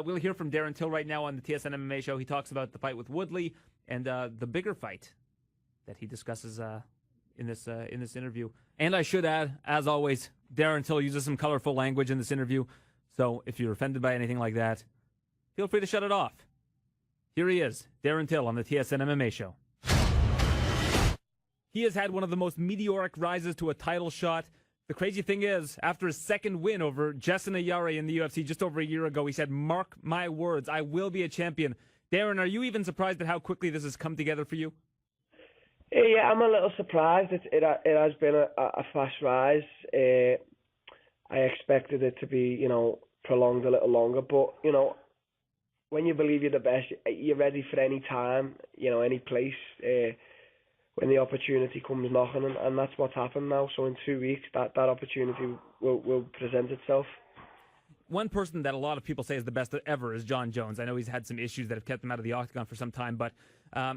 we'll hear from Darren Till right now on the TSN MMA show. He talks about the fight with Woodley and the bigger fight that he discusses in this interview. And I should add, as always, Darren Till uses some colorful language in this interview. So if you're offended by anything like that, feel free to shut it off. Here he is, Darren Till on the TSN MMA show. He has had one of the most meteoric rises to a title shot. The crazy thing is, after his second win over Jason Ayari in the UFC just over a year ago, he said, "Mark my words, I will be a champion." Darren, are you even surprised at how quickly this has come together for you? Yeah, I'm a little surprised. It has been a fast rise. I expected it to be, prolonged a little longer. But, when you believe you're the best, you're ready for any time, any place, when the opportunity comes knocking. And that's what's happened now. So in 2 weeks, that opportunity will present itself. One person that a lot of people say is the best ever is Jon Jones. I know he's had some issues that have kept him out of the octagon for some time, but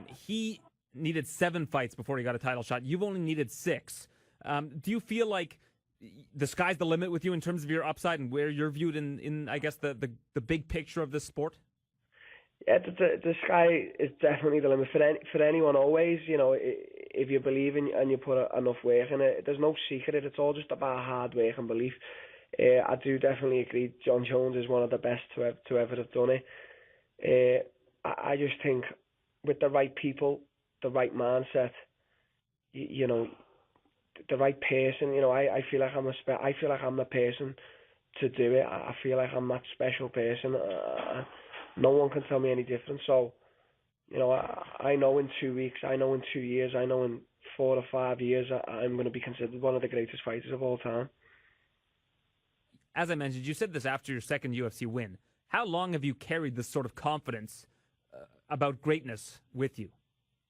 he needed 7 fights before he got a title shot. You've only needed 6. Do you feel like the sky's the limit with you in terms of your upside and where you're viewed in I guess, the big picture of this sport? Yeah, the sky is definitely the limit for anyone always. If you believe in and you put enough work in it, there's no secret. It's all just about hard work and belief. I do definitely agree. Jon Jones is one of the best to ever have done it. I just think with the right people, the right mindset, the right person. I feel like I'm the person to do it. I feel like I'm that special person. No one can tell me any different. So, I know in 2 weeks, I know in 2 years, I know in 4 or 5 years, I'm going to be considered one of the greatest fighters of all time. As I mentioned, you said this after your second UFC win. How long have you carried this sort of confidence about greatness with you?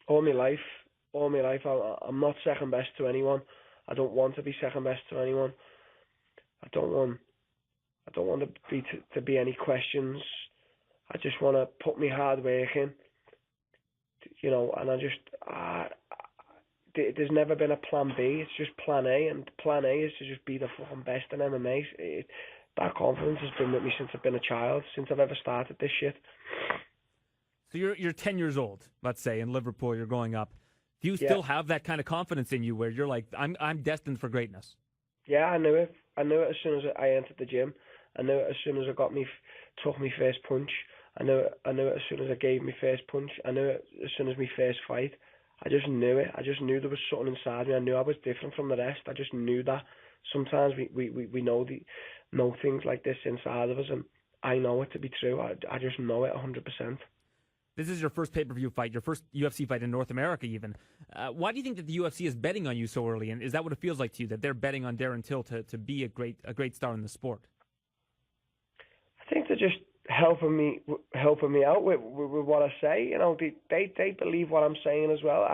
All my life. I'm not second best to anyone. I don't want to be second best to anyone. I don't want to be any questions. I just want to put my hard work in, and there's never been a plan B. It's just plan A, and plan A is to just be the fucking best in MMA. That confidence has been with me since I've been a child, since I've ever started this shit. So you're 10 years old, let's say, in Liverpool, you're growing up. Do you still have that kind of confidence in you where you're like, I'm destined for greatness? Yeah, I knew it. I knew it as soon as I entered the gym. I knew it as soon as I took my first punch. I knew it as soon as I gave my first punch. I knew it as soon as my first fight. I just knew it. I just knew there was something inside me. I knew I was different from the rest. I just knew that. Sometimes we know things like this inside of us, and I know it to be true. I just know it 100%. This is your first pay-per-view fight, your first UFC fight in North America even. Why do you think that the UFC is betting on you so early? And is that what it feels like to you, that they're betting on Darren Till to be a great star in the sport? I think they're just helping me out with what I say. They believe what I'm saying as well.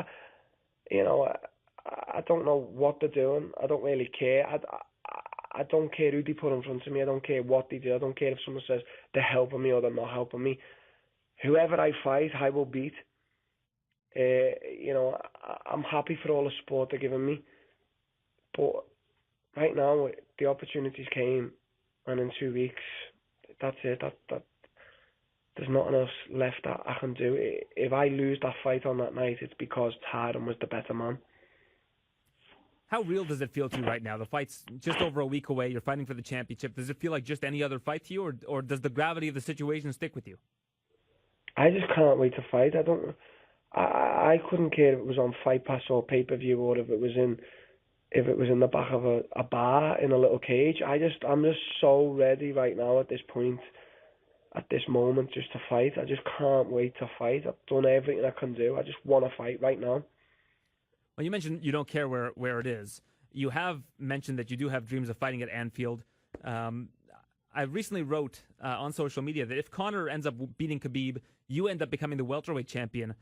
I don't know what they're doing. I don't really care. I don't care who they put in front of me. I don't care what they do. I don't care if someone says they're helping me or they're not helping me. Whoever I fight, I will beat. I'm happy for all the support they're giving me. But right now, the opportunities came, and in 2 weeks, that's it. There's nothing else left that I can do. If I lose that fight on that night, it's because Tyron was the better man. How real does it feel to you right now? The fight's just over a week away. You're fighting for the championship. Does it feel like just any other fight to you, or does the gravity of the situation stick with you? I just can't wait to fight. I couldn't care if it was on Fight Pass or pay-per-view, or if it was in the back of a bar in a little cage. I'm just so ready right now at this point, at this moment, just to fight. I just can't wait to fight. I've done everything I can do. I just want to fight right now. Well, you mentioned you don't care where it is. You have mentioned that you do have dreams of fighting at Anfield. I recently wrote on social media that if Conor ends up beating Khabib, you end up becoming the welterweight champion.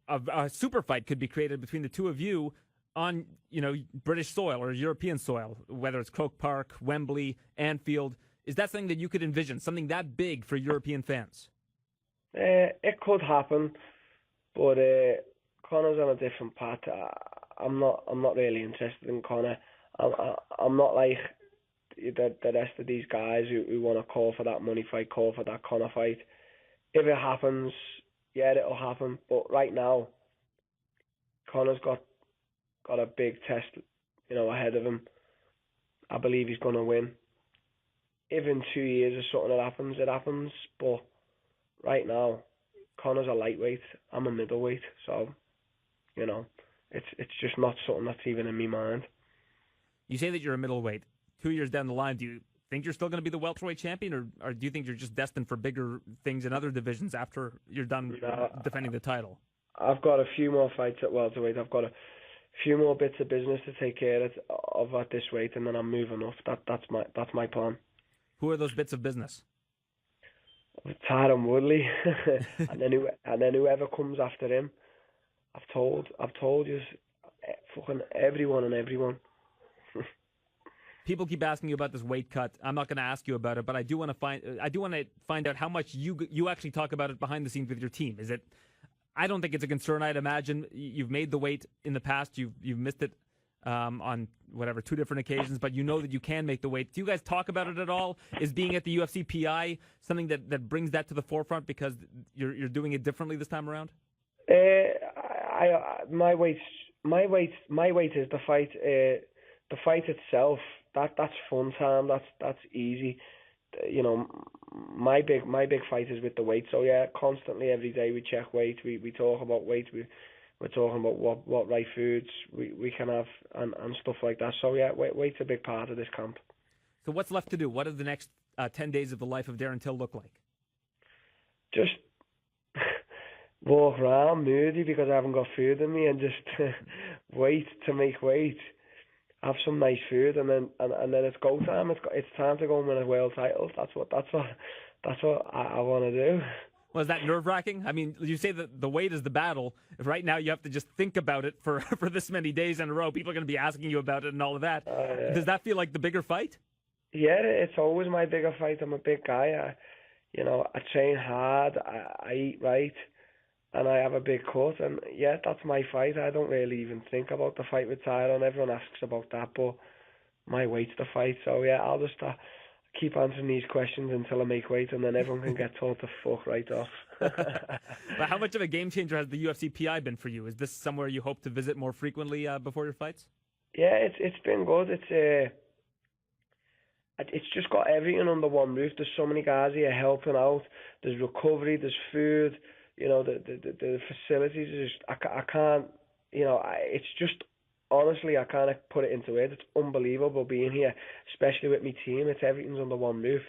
A super fight could be created between the two of you on, British soil or European soil, whether it's Croke Park, Wembley, Anfield. Is that something that you could envision, something that big for European fans? It could happen, but Conor's on a different path. I'm not really interested in Conor. I'm not like the rest of these guys who want to call for that money fight, call for that Conor fight. If it happens, yeah, it'll happen. But right now, Conor's got a big test, ahead of him. I believe he's going to win. If in 2 years or something happens, it happens. But right now, Conor's a lightweight. I'm a middleweight. So, it's just not something that's even in my mind. You say that you're a middleweight. 2 years down the line, do you think you're still going to be the welterweight champion, or do you think you're just destined for bigger things in other divisions after you're done defending the title? I've got a few more fights at welterweight. I've got a few more bits of business to take care of at this weight, and then I'm moving up. That's my plan. Who are those bits of business? Tyron Woodley, and then whoever comes after him. I've told you, fucking everyone. People keep asking you about this weight cut. I'm not going to ask you about it, but I do want to find out how much you actually talk about it behind the scenes with your team. Is it? I don't think it's a concern. I'd imagine you've made the weight in the past. You've missed it on 2 different occasions, but you know that you can make the weight. Do you guys talk about it at all? Is being at the UFC PI something that brings that to the forefront because you're doing it differently this time around? My weight is the fight. The fight itself. That's fun time. That's easy. My big fight is with the weight. So yeah, constantly every day we check weight. We talk about weight. We're talking about what right foods we can have and stuff like that. So yeah, weight's a big part of this camp. So what's left to do? What does the next 10 days of the life of Darren Till look like? Just walk around moody because I haven't got food in me, and just wait to make weight. Have some nice food, and then it's go time. It's time to go and win a world title. That's what I want to do. Well, is that nerve-wracking? I mean, you say that the weight is the battle. If right now you have to just think about it for this many days in a row, people are going to be asking you about it and all of that. Yeah. Does that feel like the bigger fight? Yeah, it's always my bigger fight. I'm a big guy. I train hard. I eat right. And I have a big cut, and yeah, that's my fight. I don't really even think about the fight with Tyron. Everyone asks about that, but my weight's the fight. So yeah, I'll just keep answering these questions until I make weight, and then everyone can get told to fuck right off. But how much of a game changer has the UFC PI been for you? Is this somewhere you hope to visit more frequently before your fights? Yeah, it's been good. It's just got everything under one roof. There's so many guys here helping out. There's recovery. There's food. The facilities is just, I can't, it's just, honestly, I can't put it into words. It's unbelievable being here, especially with my team. Everything's under one roof.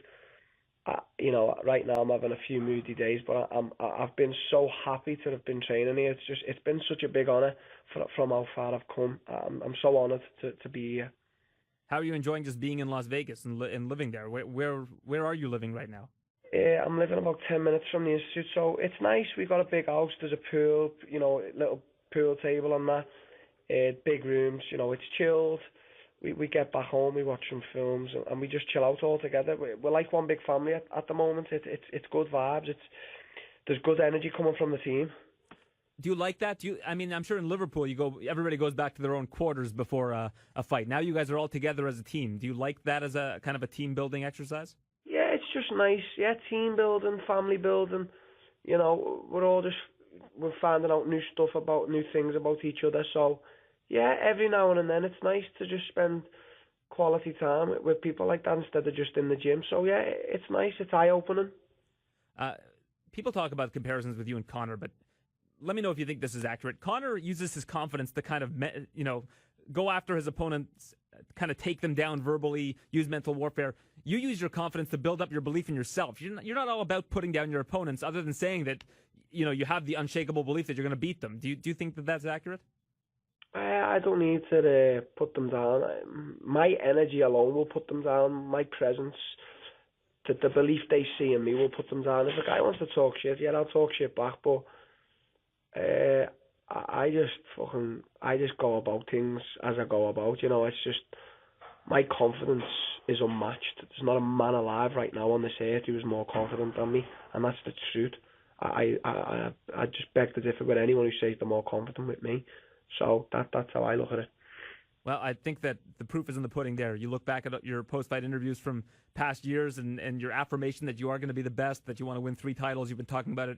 Right now I'm having a few moody days, but I've been so happy to have been training here. It's been such a big honour from how far I've come. I'm so honoured to be here. How are you enjoying just being in Las Vegas and living there? Where are you living right now? I'm living about 10 minutes from the Institute, so it's nice. We've got a big house, there's a pool, little pool table on that, big rooms, it's chilled. We get back home, we watch some films, and we just chill out all together. We're like one big family at the moment. It's good vibes. There's good energy coming from the team. Do you like that? I'm sure in Liverpool everybody goes back to their own quarters before a fight. Now you guys are all together as a team. Do you like that as a kind of a team building exercise? Yeah, it's just nice. Yeah, team building, family building. We're finding out new things about each other. So, yeah, every now and then it's nice to just spend quality time with people like that instead of just in the gym. So, yeah, it's nice. It's eye-opening. People talk about comparisons with you and Conor, but let me know if you think this is accurate. Conor uses his confidence to kind of, go after his opponents, kind of take them down verbally, use mental warfare. You use your confidence to build up your belief in yourself. You're not all about putting down your opponents, other than saying that, you have the unshakable belief that you're going to beat them. Do you think that that's accurate? I don't need to put them down. My energy alone will put them down. My presence, the belief they see in me will put them down. If a guy wants to talk shit, yeah, I'll talk shit back, but I just go about things as I go about. It's just, my confidence is unmatched. There's not a man alive right now on this earth who is more confident than me, and that's the truth. I just beg to differ with anyone who says they're more confident with me. So that's how I look at it. Well, I think that the proof is in the pudding there. You look back at your post-fight interviews from past years and your affirmation that you are going to be the best, that you want to win 3 titles. You've been talking about it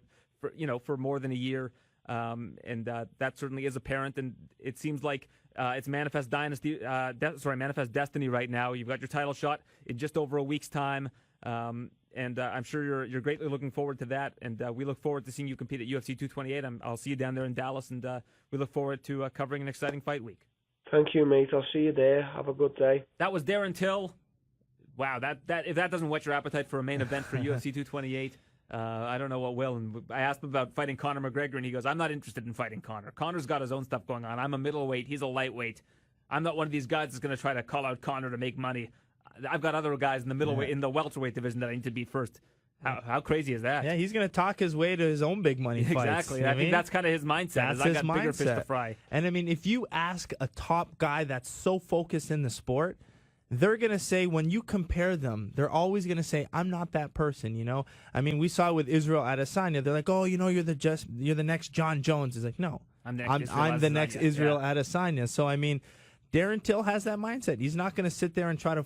for more than a year. That certainly is apparent, and it seems like it's manifest destiny right now. You've got your title shot in just over a week's time, and I'm sure you're greatly looking forward to that. And we look forward to seeing you compete at UFC 228. I'll see you down there in Dallas, and we look forward to covering an exciting fight week. Thank you, mate. I'll see you there. Have a good day. That was Darren Till. Wow, that if that doesn't whet your appetite for a main event for UFC 228. I don't know what will. And I asked him about fighting Conor McGregor, and he goes, I'm not interested in fighting Conor. Conor's got his own stuff going on. I'm a middleweight. He's a lightweight. I'm not one of these guys that's going to try to call out Conor to make money. I've got other guys in the middleweight, in the welterweight division that I need to beat first. How crazy is that? Yeah, he's going to talk his way to his own big money fights. Exactly. I think that's kind of his mindset. That's I got bigger fish to fry. And, I mean, if you ask a top guy that's so focused in the sport, they're going to say, when you compare them, they're always going to say, I'm not that person, you know? I mean, we saw with Israel Adesanya, they're like, oh, you know, you're the next John Jones. He's like, no, I'm the next Israel Adesanya. So, I mean, Darren Till has that mindset. He's not going to sit there and try to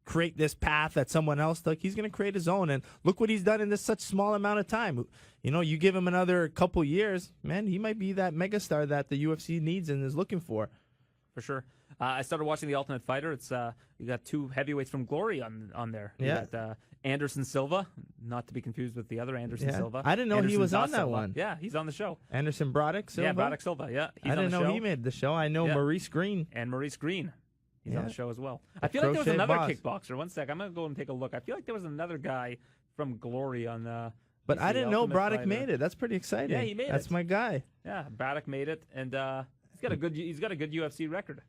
create this path that someone else, like, he's going to create his own. And look what he's done in this such small amount of time. You know, you give him another couple years, man, he might be that megastar that the UFC needs and is looking for. For sure. I started watching The Ultimate Fighter. It's you got 2 heavyweights from Glory on there. You got Anderson Silva, not to be confused with the other Anderson Silva. I didn't know he was on that one. Yeah, he's on the show. Anderson Broderick Silva? Yeah, Broderick Silva, yeah. He's I didn't on the know show. he made the show. I know Maurice Green. And Maurice Green. He's on the show as well. I The feel like there was crochet another boss. kickboxer. One sec. I'm going to go and take a look. I feel like there was another guy from Glory on But I didn't know Ultimate Broderick Fighter. made it. That's pretty exciting. Yeah, he made it. That's my guy. Yeah, Broderick made it, and he's got a good UFC record.